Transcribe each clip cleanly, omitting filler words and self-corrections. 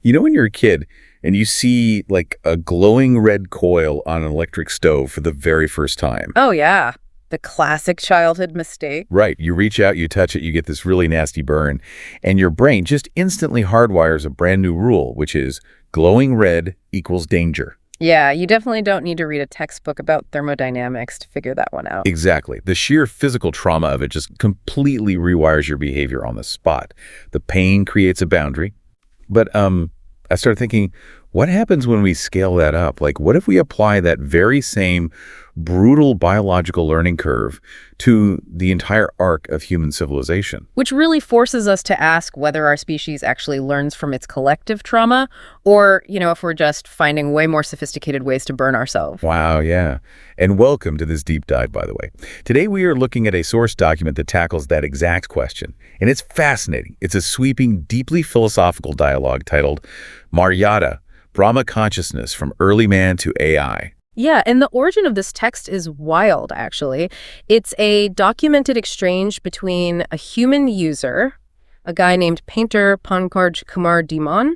You know when you're a kid and you see like a glowing red coil on an electric stove for the very first time? Oh, yeah. The classic childhood mistake. Right. You reach out, you touch it, you get this really nasty burn, and your brain just instantly hardwires a brand new rule, which is glowing red equals danger. Yeah, you definitely don't need to read a textbook about thermodynamics to figure that one out. Exactly. The sheer physical trauma of it just completely rewires your behavior on the spot. The pain creates a boundary. But I started thinking, what happens when we scale that up? Like, what if we apply that very same brutal biological learning curve to the entire arc of human civilization? Which really forces us to ask whether our species actually learns from its collective trauma, or, if we're just finding way more sophisticated ways to burn ourselves. Wow, yeah. And welcome to this deep dive, by the way. Today we are looking at a source document that tackles that exact question. And it's fascinating. It's a sweeping, deeply philosophical dialogue titled Maryada, Brahma Consciousness from Early Man to AI. Yeah, and the origin of this text is wild, actually. It's a documented exchange between a human user, a guy named Painter Pankaj Kumar Dhimon,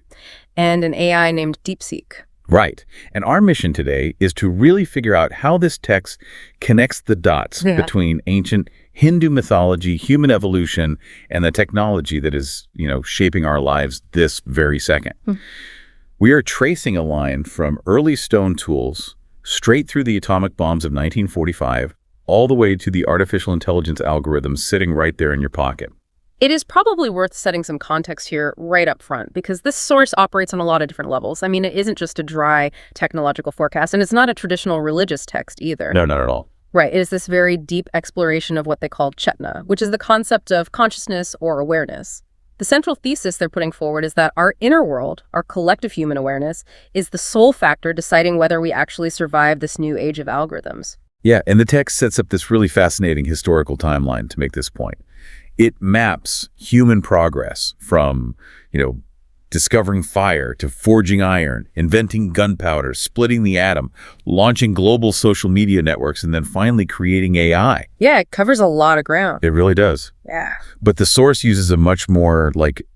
and an AI named DeepSeek. Right. And our mission today is to really figure out how this text connects the dots between ancient Hindu mythology, human evolution, and the technology that is, shaping our lives this very second. We are tracing a line from early stone tools straight through the atomic bombs of 1945, all the way to the artificial intelligence algorithms sitting right there in your pocket. It is probably worth setting some context here right up front, because this source operates on a lot of different levels. I mean, it isn't just a dry technological forecast, and it's not a traditional religious text either. No, not at all. Right. It is this very deep exploration of what they call Chetna, which is the concept of consciousness or awareness. The central thesis they're putting forward is that our inner world, our collective human awareness, is the sole factor deciding whether we actually survive this new age of algorithms. Yeah, and the text sets up this really fascinating historical timeline to make this point. It maps human progress from, discovering fire to forging iron, inventing gunpowder, splitting the atom, launching global social media networks, and then finally creating AI. Yeah, it covers a lot of ground. It really does. Yeah. But the source uses a much more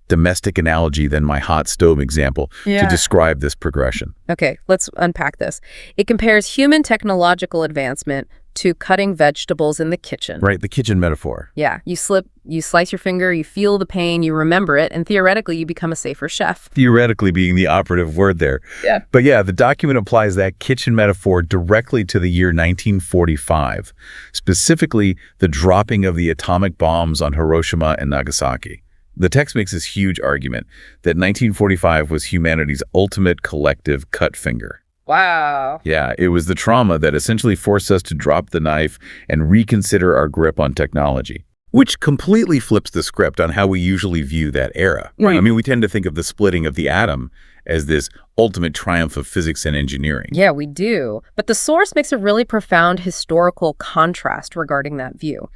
domestic analogy than my hot stove example to describe this progression. Okay, let's unpack this. It compares human technological advancement to cutting vegetables in the kitchen. Right, the kitchen metaphor. Yeah, you slip, you slice your finger, you feel the pain, you remember it, and theoretically you become a safer chef. Theoretically being the operative word there. Yeah. But yeah, the document applies that kitchen metaphor directly to the year 1945, specifically the dropping of the atomic bombs on Hiroshima and Nagasaki. The text makes this huge argument that 1945 was humanity's ultimate collective cut finger. Wow. Yeah, it was the trauma that essentially forced us to drop the knife and reconsider our grip on technology, which completely flips the script on how we usually view that era. Right. I mean, we tend to think of the splitting of the atom as this ultimate triumph of physics and engineering. Yeah, we do. But the source makes a really profound historical contrast regarding that view.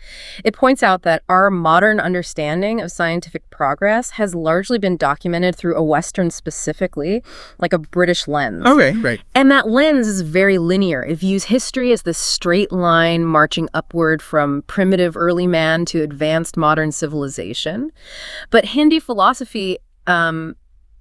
It points out that our modern understanding of scientific progress has largely been documented through a Western, specifically, like a British lens. Okay, right. And that lens is very linear. It views history as this straight line marching upward from primitive early man to advanced modern civilization. But Hindu philosophy,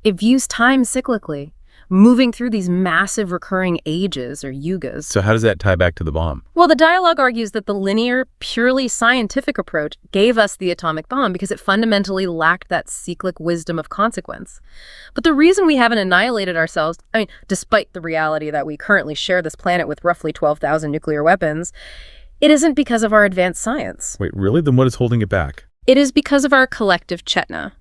it views time cyclically, moving through these massive recurring ages, or yugas. So how does that tie back to the bomb? Well, the dialogue argues that the linear, purely scientific approach gave us the atomic bomb because it fundamentally lacked that cyclic wisdom of consequence. But the reason we haven't annihilated ourselves, despite the reality that we currently share this planet with roughly 12,000 nuclear weapons, it isn't because of our advanced science. Wait, really? Then what is holding it back? It is because of our collective Chetna.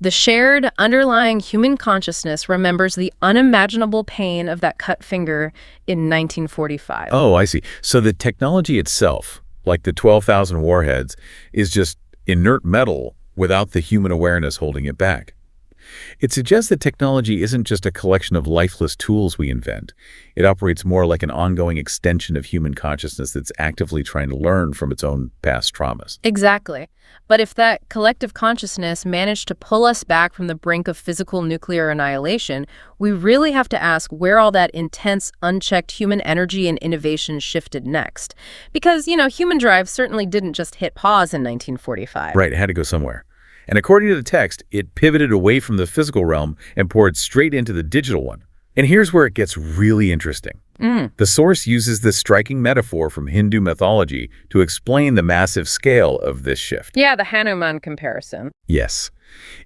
The shared underlying human consciousness remembers the unimaginable pain of that cut finger in 1945. Oh, I see. So the technology itself, like the 12,000 warheads, is just inert metal without the human awareness holding it back. It suggests that technology isn't just a collection of lifeless tools we invent. It operates more like an ongoing extension of human consciousness that's actively trying to learn from its own past traumas. Exactly. But if that collective consciousness managed to pull us back from the brink of physical nuclear annihilation, we really have to ask where all that intense, unchecked human energy and innovation shifted next. Because, human drive certainly didn't just hit pause in 1945. Right, it had to go somewhere. And according to the text, it pivoted away from the physical realm and poured straight into the digital one. And here's where it gets really interesting. The source uses this striking metaphor from Hindu mythology to explain the massive scale of this shift. Yeah, the Hanuman comparison. Yes.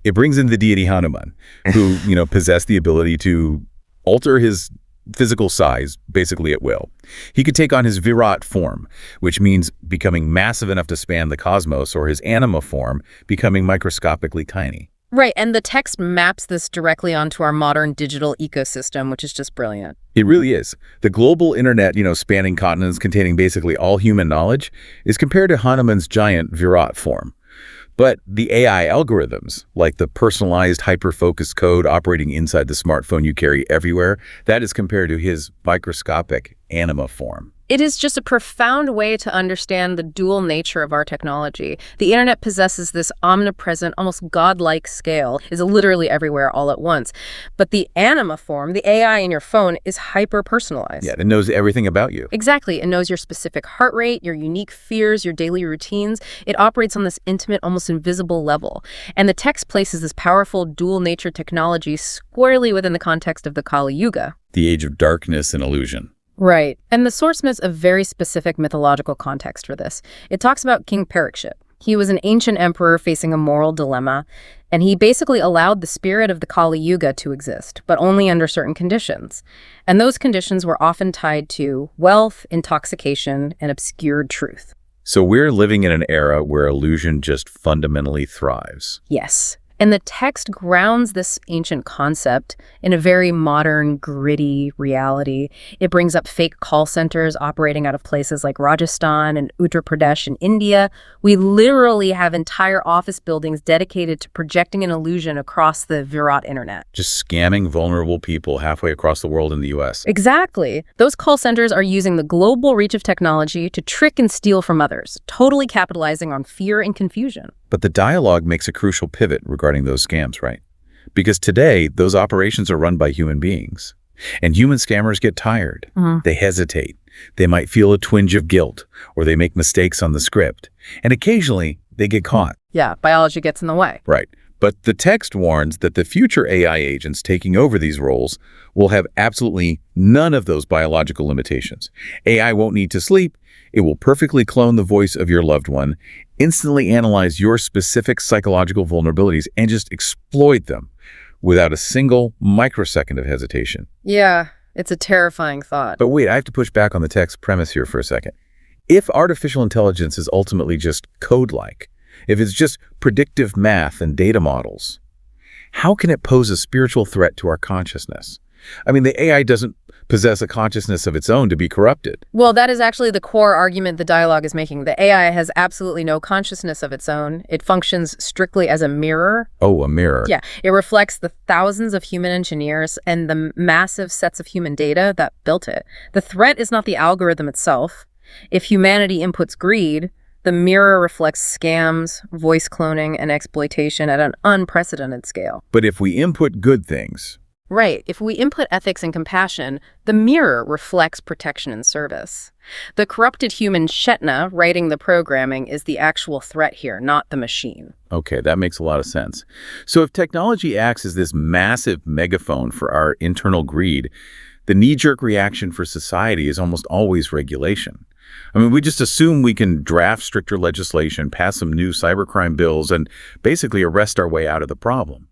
It brings in the deity Hanuman, who, possessed the ability to alter his physical size basically at will. He could take on his Virat form, which means becoming massive enough to span the cosmos, or his Anima form, becoming microscopically tiny. Right, and the text maps this directly onto our modern digital ecosystem, which is just brilliant. It really is. The global internet, spanning continents, containing basically all human knowledge, is compared to Hanuman's giant Virat form. But the AI algorithms, like the personalized hyper-focused code operating inside the smartphone you carry everywhere, that is compared to his microscopic Anima form. It is just a profound way to understand the dual nature of our technology. The internet possesses this omnipresent, almost godlike scale, is literally everywhere all at once. But the Anima form, the AI in your phone, is hyper-personalized. Yeah, it knows everything about you. Exactly. It knows your specific heart rate, your unique fears, your daily routines. It operates on this intimate, almost invisible level. And the text places this powerful dual-nature technology squarely within the context of the Kali Yuga. The age of darkness and illusion. Right. And the source gives a very specific mythological context for this. It talks about King Parikshit. He was an ancient emperor facing a moral dilemma, and he basically allowed the spirit of the Kali Yuga to exist, but only under certain conditions. And those conditions were often tied to wealth, intoxication, and obscured truth. So we're living in an era where illusion just fundamentally thrives. Yes. And the text grounds this ancient concept in a very modern, gritty reality. It brings up fake call centers operating out of places like Rajasthan and Uttar Pradesh in India. We literally have entire office buildings dedicated to projecting an illusion across the Virat internet. Just scamming vulnerable people halfway across the world in the U.S. Exactly. Those call centers are using the global reach of technology to trick and steal from others, totally capitalizing on fear and confusion. But the dialogue makes a crucial pivot regarding those scams, right? Because today, those operations are run by human beings. And human scammers get tired. They hesitate. They might feel a twinge of guilt, or they make mistakes on the script. And occasionally, they get caught. Yeah, biology gets in the way. Right. But the text warns that the future AI agents taking over these roles will have absolutely none of those biological limitations. AI won't need to sleep. It will perfectly clone the voice of your loved one, instantly analyze your specific psychological vulnerabilities, and just exploit them without a single microsecond of hesitation. Yeah, it's a terrifying thought. But wait, I have to push back on the text premise here for a second. If artificial intelligence is ultimately just code-like, if it's just predictive math and data models, how can it pose a spiritual threat to our consciousness? I mean, the AI doesn't possess a consciousness of its own to be corrupted. Well, that is actually the core argument the dialogue is making. The AI has absolutely no consciousness of its own. It functions strictly as a mirror. Oh, a mirror. Yeah, it reflects the thousands of human engineers and the massive sets of human data that built it. The threat is not the algorithm itself. If humanity inputs greed, the mirror reflects scams, voice cloning, and exploitation at an unprecedented scale. But if we input good things... Right. If we input ethics and compassion, the mirror reflects protection and service. The corrupted human Shetna writing the programming is the actual threat here, not the machine. Okay, that makes a lot of sense. So if technology acts as this massive megaphone for our internal greed, the knee-jerk reaction for society is almost always regulation. I mean, we just assume we can draft stricter legislation, pass some new cybercrime bills, and basically arrest our way out of the problem.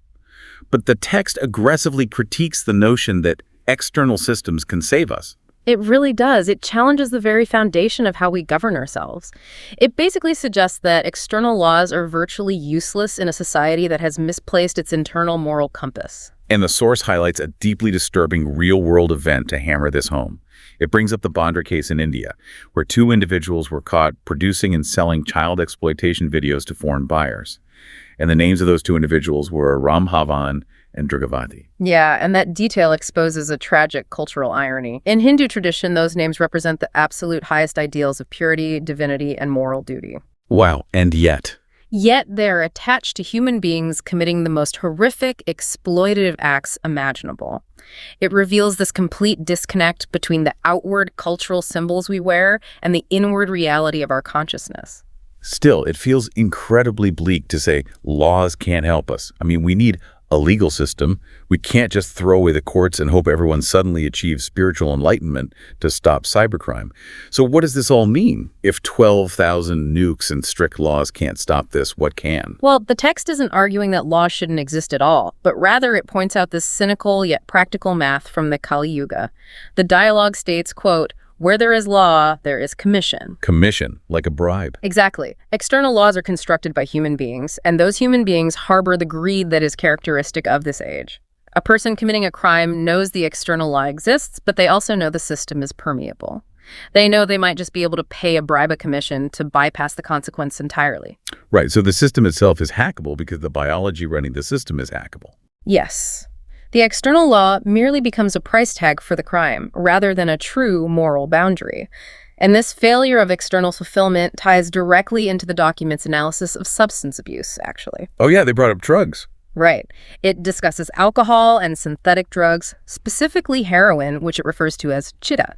But the text aggressively critiques the notion that external systems can save us. It really does. It challenges the very foundation of how we govern ourselves. It basically suggests that external laws are virtually useless in a society that has misplaced its internal moral compass. And the source highlights a deeply disturbing real-world event to hammer this home. It brings up the Bandra case in India, where 2 individuals were caught producing and selling child exploitation videos to foreign buyers. And the names of those 2 individuals were Ram Bhavan and Drugavati. Yeah, and that detail exposes a tragic cultural irony. In Hindu tradition, those names represent the absolute highest ideals of purity, divinity, and moral duty. Wow, and yet... Yet they're attached to human beings committing the most horrific, exploitative acts imaginable. It reveals this complete disconnect between the outward cultural symbols we wear and the inward reality of our consciousness. Still, it feels incredibly bleak to say laws can't help us. I mean, we need a legal system. We can't just throw away the courts and hope everyone suddenly achieves spiritual enlightenment to stop cybercrime. So what does this all mean? If 12,000 nukes and strict laws can't stop this, what can? Well, the text isn't arguing that law shouldn't exist at all, but rather it points out this cynical yet practical math from the Kali Yuga. The dialogue states, quote, "Where there is law, there is commission." Commission, like a bribe. Exactly. External laws are constructed by human beings, and those human beings harbor the greed that is characteristic of this age. A person committing a crime knows the external law exists, but they also know the system is permeable. They know they might just be able to pay a bribe a commission to bypass the consequence entirely. Right, so the system itself is hackable because the biology running the system is hackable. Yes. The external law merely becomes a price tag for the crime, rather than a true moral boundary. And this failure of external fulfillment ties directly into the document's analysis of substance abuse, actually. Oh yeah, they brought up drugs. Right. It discusses alcohol and synthetic drugs, specifically heroin, which it refers to as chitta.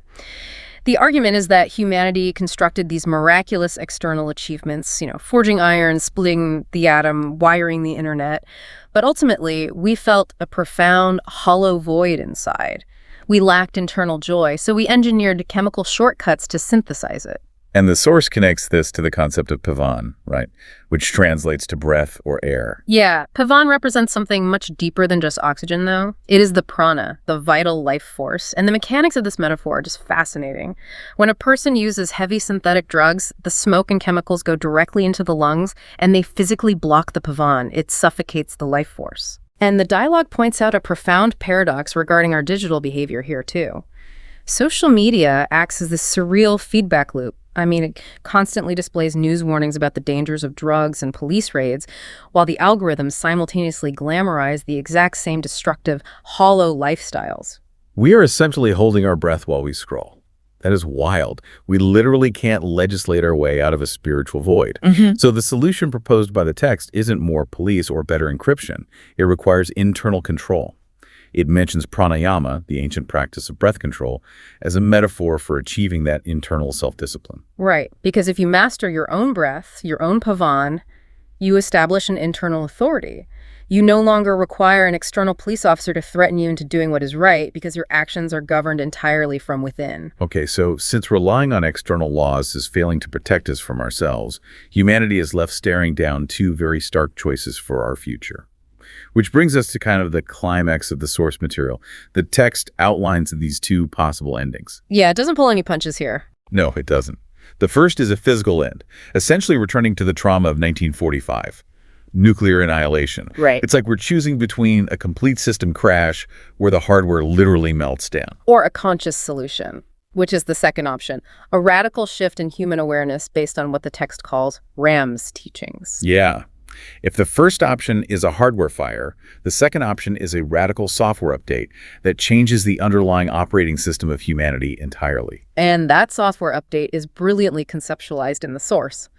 The argument is that humanity constructed these miraculous external achievements, forging iron, splitting the atom, wiring the internet. But ultimately, we felt a profound, hollow void inside. We lacked internal joy, so we engineered chemical shortcuts to synthesize it. And the source connects this to the concept of Pavan, right? Which translates to breath or air. Yeah, Pavan represents something much deeper than just oxygen, though. It is the prana, the vital life force. And the mechanics of this metaphor are just fascinating. When a person uses heavy synthetic drugs, the smoke and chemicals go directly into the lungs, and they physically block the Pavan. It suffocates the life force. And the dialogue points out a profound paradox regarding our digital behavior here, too. Social media acts as this surreal feedback loop. I mean, it constantly displays news warnings about the dangers of drugs and police raids, while the algorithms simultaneously glamorize the exact same destructive, hollow lifestyles. We are essentially holding our breath while we scroll. That is wild. We literally can't legislate our way out of a spiritual void. So the solution proposed by the text isn't more police or better encryption. It requires internal control. It mentions pranayama, the ancient practice of breath control, as a metaphor for achieving that internal self-discipline. Right, because if you master your own breath, your own pavan, you establish an internal authority. You no longer require an external police officer to threaten you into doing what is right because your actions are governed entirely from within. Okay, so since relying on external laws is failing to protect us from ourselves, humanity is left staring down two very stark choices for our future. Which brings us to kind of the climax of the source material. The text outlines these two possible endings. Yeah, it doesn't pull any punches here. No, it doesn't. The first is a physical end, essentially returning to the trauma of 1945. Nuclear annihilation. Right. It's like we're choosing between a complete system crash where the hardware literally melts down. Or a conscious solution, which is the second option. A radical shift in human awareness based on what the text calls Ram's teachings. Yeah. If the first option is a hardware fire, the second option is a radical software update that changes the underlying operating system of humanity entirely. And that software update is brilliantly conceptualized in the source.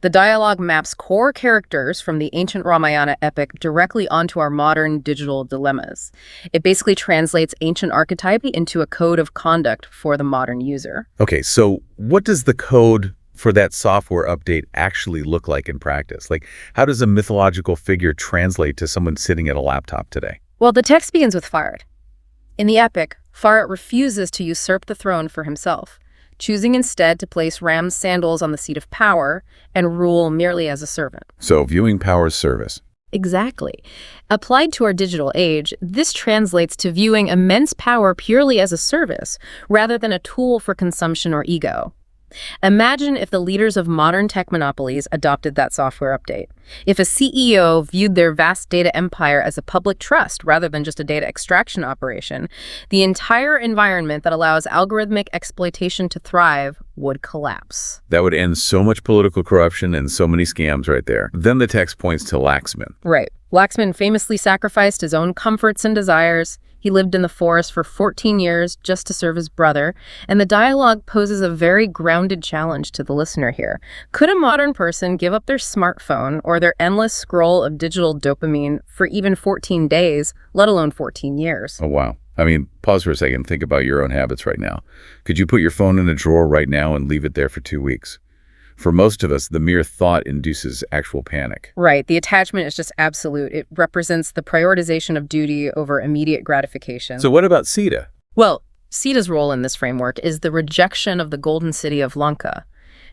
The dialogue maps core characters from the ancient Ramayana epic directly onto our modern digital dilemmas. It basically translates ancient archetype into a code of conduct for the modern user. Okay, so what does the code for that software update actually look like in practice? Like, how does a mythological figure translate to someone sitting at a laptop today? Well, the text begins with Farid. In the epic, Farid refuses to usurp the throne for himself, choosing instead to place Ram's sandals on the seat of power and rule merely as a servant. So, viewing power as service. Exactly. Applied to our digital age, this translates to viewing immense power purely as a service, rather than a tool for consumption or ego. Imagine if the leaders of modern tech monopolies adopted that software update. If a CEO viewed their vast data empire as a public trust rather than just a data extraction operation, the entire environment that allows algorithmic exploitation to thrive would collapse. That would end so much political corruption and so many scams right there. Then the text points to Laxman. Right. Laxman famously sacrificed his own comforts and desires. He lived in the forest for 14 years just to serve his brother, and the dialogue poses a very grounded challenge to the listener here. Could a modern person give up their smartphone or their endless scroll of digital dopamine for even 14 days, let alone 14 years? Oh, wow. I mean, pause for a second. Think about your own habits right now. Could you put your phone in a drawer right now and leave it there for 2 weeks? For most of us, the mere thought induces actual panic. Right. The attachment is just absolute. It represents the prioritization of duty over immediate gratification. So what about Sita? Well, Sita's role in this framework is the rejection of the golden city of Lanka.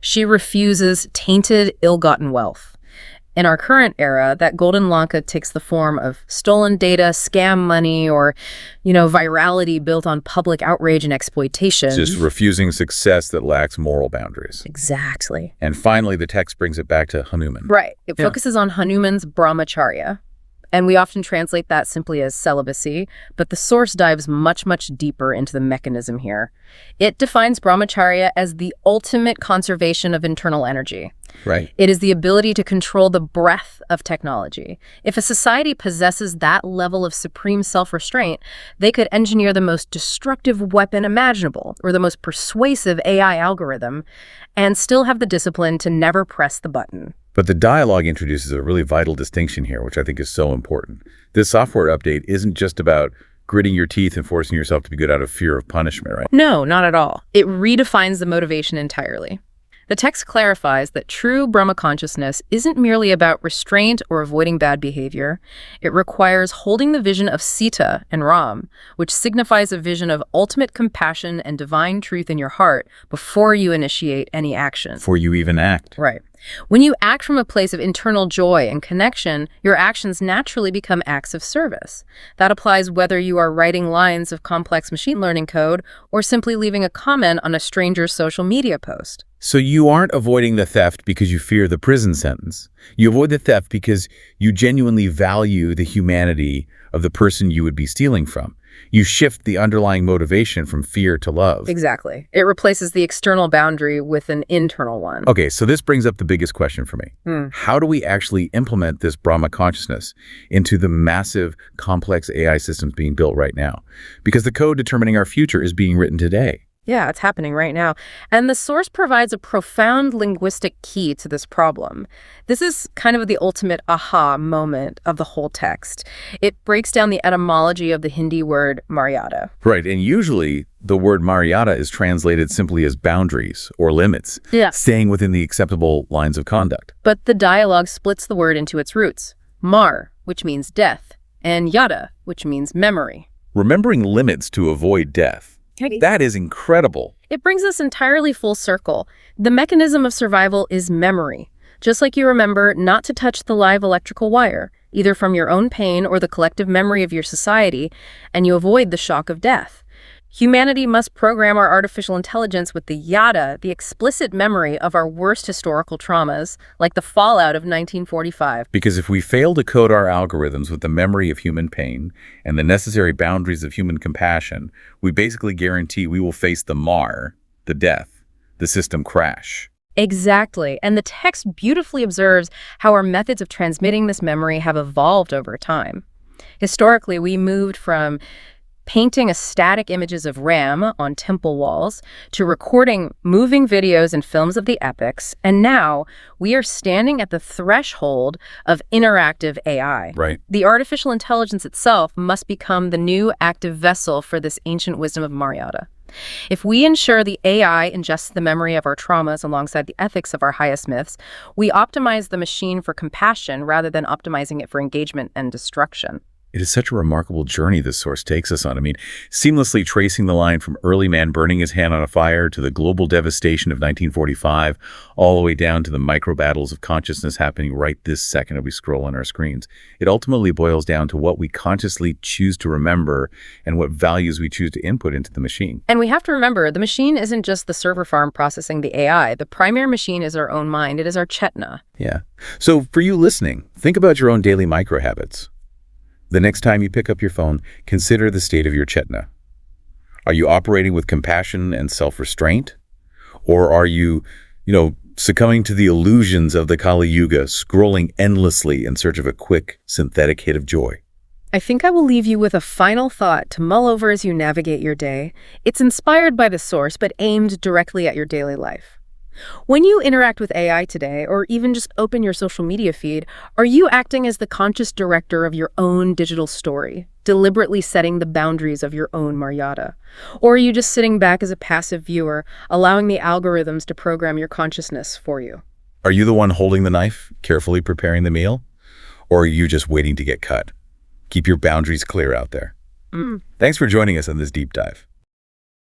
She refuses tainted, ill-gotten wealth. In our current era, that golden Lanka takes the form of stolen data, scam money, or, virality built on public outrage and exploitation. Just refusing success that lacks moral boundaries. Exactly. And finally, the text brings it back to Hanuman. Right. It focuses on Hanuman's brahmacharya. And we often translate that simply as celibacy, but the source dives much, much deeper into the mechanism here. It defines brahmacharya as the ultimate conservation of internal energy. Right. It is the ability to control the breadth of technology. If a society possesses that level of supreme self-restraint, they could engineer the most destructive weapon imaginable or the most persuasive AI algorithm and still have the discipline to never press the button. But the dialogue introduces a really vital distinction here, which I think is so important. This software update isn't just about gritting your teeth and forcing yourself to be good out of fear of punishment, right? No, not at all. It redefines the motivation entirely. The text clarifies that true Brahma consciousness isn't merely about restraint or avoiding bad behavior. It requires holding the vision of Sita and Ram, which signifies a vision of ultimate compassion and divine truth in your heart before you initiate any action. Before you even act. Right. When you act from a place of internal joy and connection, your actions naturally become acts of service. That applies whether you are writing lines of complex machine learning code or simply leaving a comment on a stranger's social media post. So you aren't avoiding the theft because you fear the prison sentence. You avoid the theft because you genuinely value the humanity of the person you would be stealing from. You shift the underlying motivation from fear to love. Exactly. It replaces the external boundary with an internal one. Okay, so this brings up the biggest question for me. How do we actually implement this Brahma consciousness into the massive, complex AI systems being built right now? Because the code determining our future is being written today. Yeah, it's happening right now. And the source provides a profound linguistic key to this problem. This is kind of the ultimate aha moment of the whole text. It breaks down the etymology of the Hindi word maryada. Right, and usually the word maryada is translated simply as boundaries or limits, staying within the acceptable lines of conduct. But the dialogue splits the word into its roots. Mar, which means death, and yada, which means memory. Remembering limits to avoid death. That is incredible. It brings us entirely full circle. The mechanism of survival is memory. Just like you remember not to touch the live electrical wire, either from your own pain or the collective memory of your society, and you avoid the shock of death. Humanity must program our artificial intelligence with the yada, the explicit memory of our worst historical traumas, like the fallout of 1945. Because if we fail to code our algorithms with the memory of human pain and the necessary boundaries of human compassion, we basically guarantee we will face the mar, the death, the system crash. Exactly. And the text beautifully observes how our methods of transmitting this memory have evolved over time. Historically, we moved from painting static images of Ram on temple walls to recording moving videos and films of the epics, and now we are standing at the threshold of interactive AI. Right. The artificial intelligence itself must become the new active vessel for this ancient wisdom of Maryada. If we ensure the AI ingests the memory of our traumas alongside the ethics of our highest myths, we optimize the machine for compassion rather than optimizing it for engagement and destruction. It is such a remarkable journey this source takes us on. I mean, seamlessly tracing the line from early man burning his hand on a fire to the global devastation of 1945, all the way down to the micro battles of consciousness happening right this second as we scroll on our screens. It ultimately boils down to what we consciously choose to remember and what values we choose to input into the machine. And we have to remember, the machine isn't just the server farm processing the AI. The primary machine is our own mind. It is our chetna. Yeah. So for you listening, think about your own daily micro habits. The next time you pick up your phone, consider the state of your chetna. Are you operating with compassion and self-restraint? Or are you, succumbing to the illusions of the Kali Yuga, scrolling endlessly in search of a quick, synthetic hit of joy? I think I will leave you with a final thought to mull over as you navigate your day. It's inspired by the source, but aimed directly at your daily life. When you interact with AI today, or even just open your social media feed, are you acting as the conscious director of your own digital story, deliberately setting the boundaries of your own Maryada? Or are you just sitting back as a passive viewer, allowing the algorithms to program your consciousness for you? Are you the one holding the knife, carefully preparing the meal? Or are you just waiting to get cut? Keep your boundaries clear out there. Thanks for joining us on this deep dive.